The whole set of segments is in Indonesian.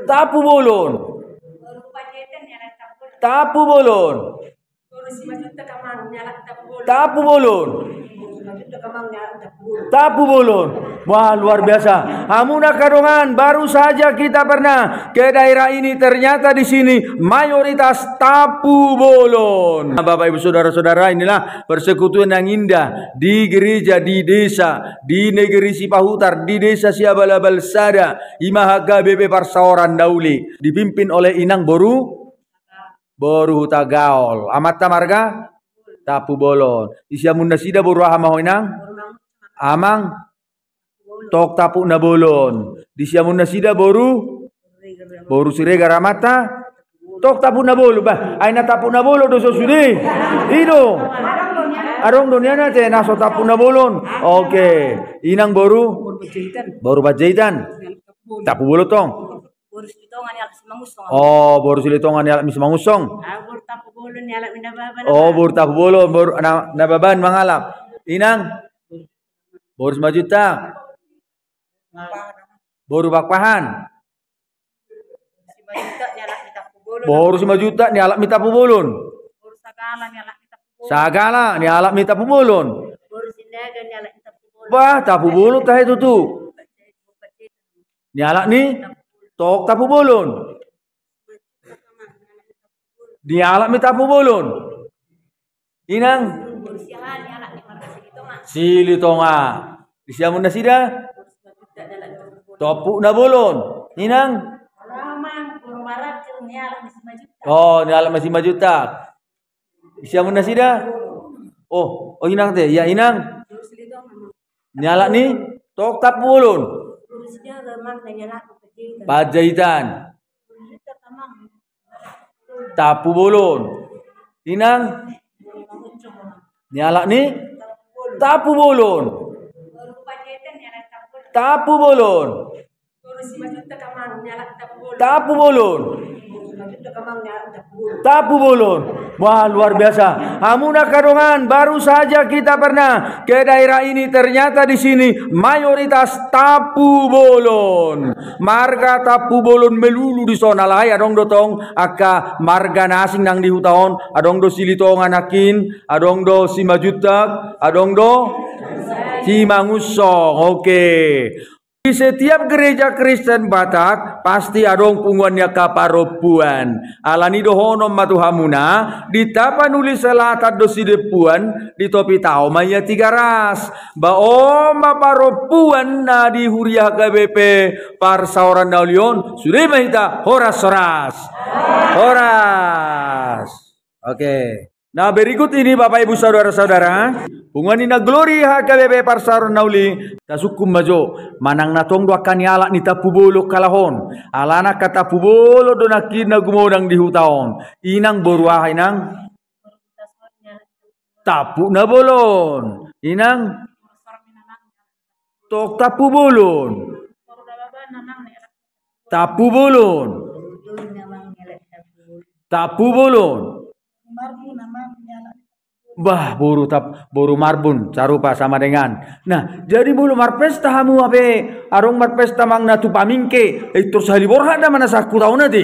Tapu bolon. Tapu bolon. Tapu bolon. Tapu bolon. Wah, luar biasa. Hamuna kadongan, baru saja kita pernah ke daerah ini, ternyata di sini mayoritas tapu bolon. Bapak Ibu Saudara-saudara, inilah persekutuan yang indah di gereja, di desa, di negeri Sipahutar, di desa Siabalabal Sada, Imahaga BP Parsaoran Dauli, dipimpin oleh Inang Boru Huta Gaol. Amata marga tapu bolon. Isiamunda sida boru ahama hoinang amang tok tapu na bolon. Disiamunda sida boru sirega ramata tok tapu na bolo. Bah aina tapu na bolo doso sudi ido arong dunia na te naso tapu na bolon. Oke, inang boru bajaitan tapu bolo tong. Oh, boru silitongan yalak mismangusong. Oh, boru tapu bolon, boru nababan mangalap. Inang boru 5 juta. Boru bakpahan. Boru 5 juta ni alak mita pubulun. Sagala ni alak mita pubulun. Bah, tapu bulu tah itu tu. Ni alak ni tok tapu bolon. Di alak mi tapu bolon. Inang silitonga. Disiamun na sida topu na bolon. Inang oh, ni alak masih 5 juta. Disiamun na sida. Oh, inang teh. Ya inang. Ni alak ni tok tapu bolon. Pajaitan tapu bolon. Inang nyalak ni tapu bolon. Tapu bolon. Tapu bolon. Tapu bolon. Wah, luar biasa. Hamuna kadongan, baru saja kita pernah ke daerah ini, ternyata di sini mayoritas tapu bolon. Marga tapu bolon melulu di zona lai adong dotong aka marga nasing nang di hutaon, adong do silitongan akin, adong do 5 juta, adong do Cimangusong. Oke. Di setiap gereja Kristen Batak pasti adong punguannya kaparopuan. Alani dohonom matuhamuna ditapa nulis selatan dosi depuan di topi tao maya 3 ras. Baoma paropuan na di huriah KBP Parsaoran Daulion sudah mahita horas. Oke. Nah, berikut ini Bapak Ibu Saudara-saudara, punguanina glory HKBP Parsaoran Dauli tasukum majo manang natong dua kaniala ni tapu bolo kalahon alana kata tapu bolo donakin na gumodang di hutaon inang boruah inang tapu na bolon inang tok tapu bolon tapu bolon bah boru marbun carupa sama dengan. Nah, jadi bulu marpesta hamu abe arong marpesta mang natu pamingke terus hali borha da mana saku tahu nanti.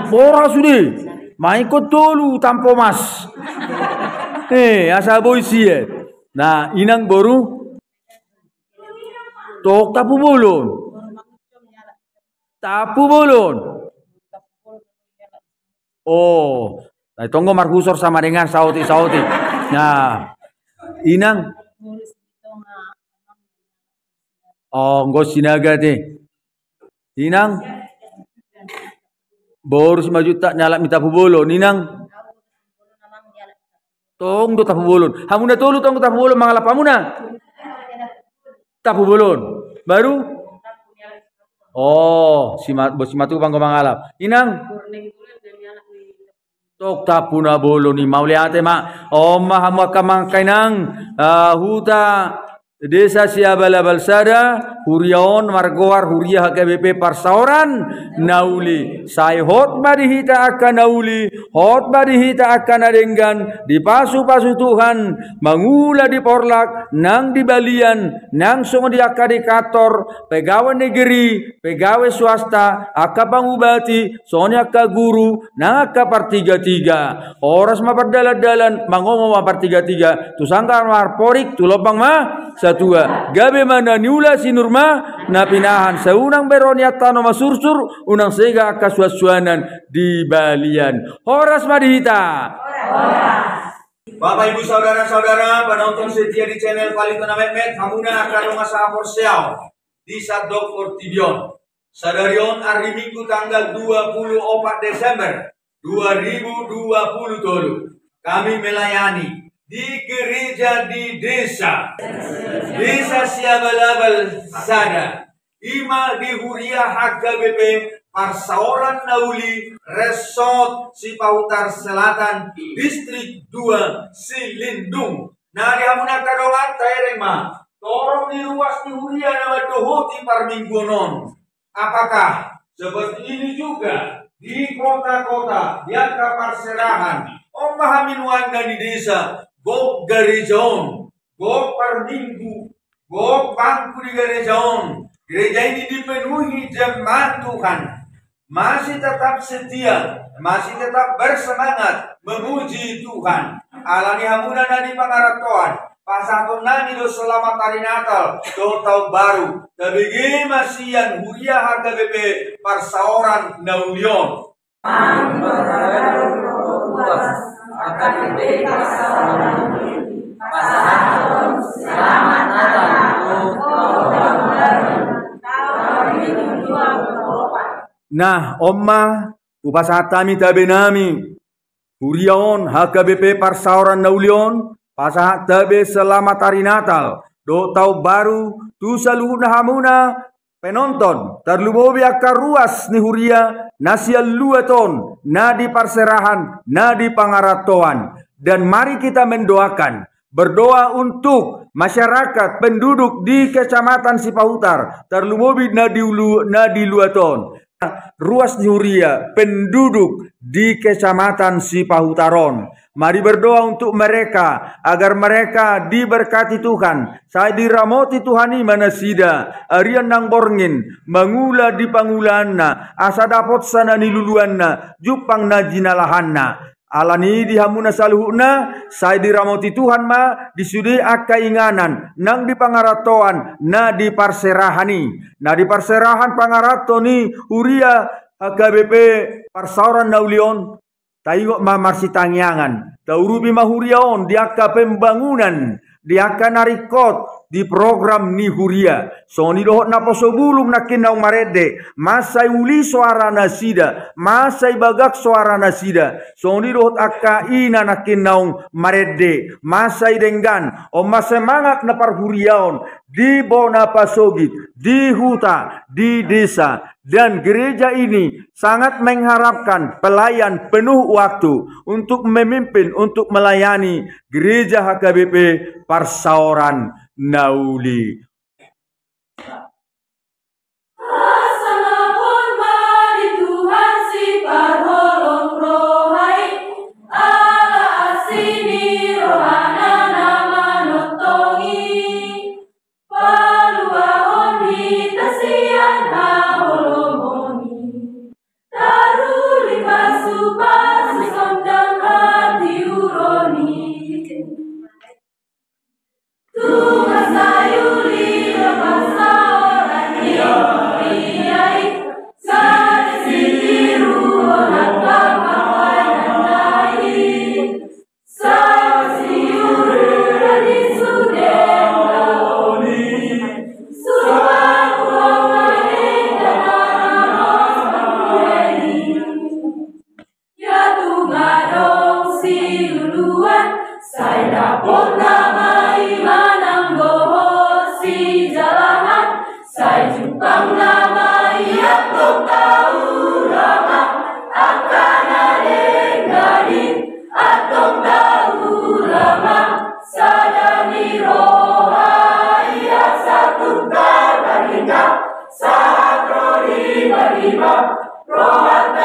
Borha sudi. Maikot dulu tampo mas. Asa boisi ya. Nah, inang boru tok tapu bolon. Tapu bolon. Oh, nah, tonggo markusor sama dengan sauti. Nah, inang. Oh, nggo sinaga teh. Inang. Boru 5 juta nyalak minta pubolo. Inang. Tong do tapu bolon. Hamuna tolu tong tapu bolon mangalap hamuna. Tapu bolon. Baru. Oh, bos matu panggo mangalap. Inang. Tok tapu na bolo ni mauli ate ma oma hamu kamang kainang huta Desa Siabalabal Sada, Huriaon, Margoar, Huria HKBP Parsauran, Nauli. Saya hotba dihita akan Nauli, hotba dihita akan adenggan, di pasu-pasu Tuhan, mangula di Porlak, nang di Balian, nang sungo di akadikator, pegawai negeri, pegawai swasta, aka pangubati, soalnya aka guru, nang aka partiga-tiga. Oras mapardala-dalan, mangomong mapartiga-tiga, tu sangkar marporik, tu lobang satua gabe mana niula sinurma na pinahan sa unang beronia tano masursur unang sega kaswaswanan di Balian. Horas madihita. Bapak ibu saudara-saudara penonton setia di channel Palitona Mehmet, hamuna akan masa porsial di Sadok Fortibion. Sadarion hari Minggu tanggal 24 Desember 2020 kami melayani di gereja di desa Siabalabal Sada, Ima di Huria HKBP Parsauran Nauli Resort Sipahutar Selatan Distrik 2 Silindung. Nah di hamuna kadongan taerema torong di ruas di Huria nama dohoti parmingguonon. Apakah seperti ini juga di kota-kota di angka Parserahan Omahamin wanda di desa Gok gerejaon, gok parminggu, gok bangku di gerejaon. Gereja ini dipenuhi jemaat Tuhan, masih tetap setia, masih tetap bersemangat memuji Tuhan. Alani hamuna nadi pangaratoan, pasatun nadi do selamat hari Natal, do tahun baru. Tabigi masian Huria HKBP Parsauran Naulion. Selamat Nah, Omma upasatami tabe nami Huriaon HKBP Parsauran Naulion pasahat tabe selamat hari Natal do tau baru tu saluhuna hamuna penonton terlubobi akar ruas ni Huria nasial luaton nadi Parserahan nadi Pangaratoan. Dan mari kita mendoakan, berdoa untuk masyarakat penduduk di Kecamatan Sipahutar terlubobi nadi luaton ruas di Huria penduduk di Kecamatan Sipahutaron. Mari berdoa untuk mereka agar mereka diberkati Tuhan. Saya diramoti Tuhani manasida arian nang borngin mangula di pangulana asa dapot sana niluluanna jupang najinalahanna. Alani di hamuna saluhuna saya diramoti Tuhan ma disudi akainganan nang di Pangaratoan na di Parserahani na di Parserahan Pangaratoni Huria HKBP Parsauran Naulion tayo mamarsi tangyangan taurubi mahuriaon di aka pembangunan di aka narikot di program ni Huria so ni dohot na posobulong na kinaw marede masay uli suara nasida masay bagak suara nasida so ni dohot aka ina na kinaw marede masay denggan o masemangat na parhuriaon di bona pasogit di huta di desa. Dan gereja ini sangat mengharapkan pelayan penuh waktu untuk memimpin, untuk melayani gereja HKBP Parsauran Nauli. Tuhan sayuri Ibadah,